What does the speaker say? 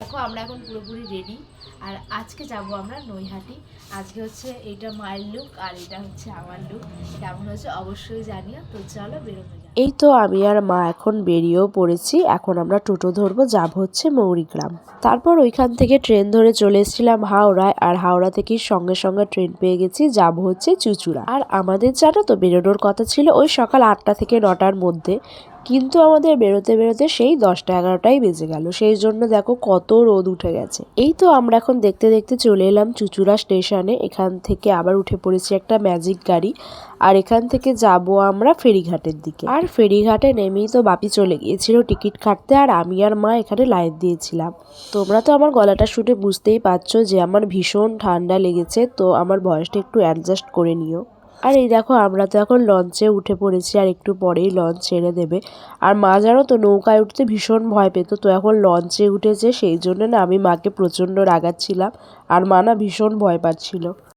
দেখো আমরা এখন পুরোপুরি রেডি। আর আজকে যাব আমরা নৈহাটি। আজকে হচ্ছে এইটা মায়ের লুক আর এটা হচ্ছে আমার লুক। কেমন হচ্ছে অবশ্যই জানিও। তো চলো বেরোনো যাক। এই তো আমি আর মা এখন বেরিয়েও পড়েছি। এখন আমরা টোটো ধরবো, যাব হচ্ছে মৌরিগ্রাম। তারপর ওইখান থেকে ট্রেন ধরে চলে এসেছিলাম হাওড়ায়। আর হাওড়া থেকে সঙ্গে সঙ্গে ট্রেন পেয়ে গেছি, যাব হচ্ছে চুঁচুড়া। আর আমাদের জানো তো বেরোনোর কথা ছিল ওই সকাল 8টা থেকে 9টার মধ্যে, কিন্তু আমাদের বেরোতে বেরোতে সেই 10টা 11টাই বেজে গেল। সেই জন্য দেখো কত রোদ উঠে গেছে। এই তো আমরা এখন দেখতে দেখতে চলে এলাম চুঁচুড়া স্টেশনে। এখান থেকে আবার উঠে পড়েছি একটা ম্যাজিক গাড়ি। আর এখান থেকে যাব আমরা ফেরিঘাটের দিকে। আর ফেরিঘাটে নেমেই তো বাপি চলে গিয়েছিল টিকিট কাটতে, আর আমি আর মা এখানে লাইন দিয়েছিলাম। তোমরা তো আমার গলাটা শুনে বুঝতেই পারছো যে আমার ভীষণ ঠান্ডা লেগেছে, তো আমার ভয়েসটা একটু অ্যাডজাস্ট করে নিও। আর এই দেখো আমরা তো এখন লঞ্চে উঠে পড়েছি, আর একটু পরেই লঞ্চ ছেড়ে দেবে। আর মা জানো তো নৌকায় উঠতে ভীষণ ভয় পেত, তো এখন লঞ্চে উঠেছে, সেই জন্য না আমি মাকে প্রচণ্ড রাগাচ্ছিলাম। আর মা না ভীষণ ভয় পাচ্ছিল।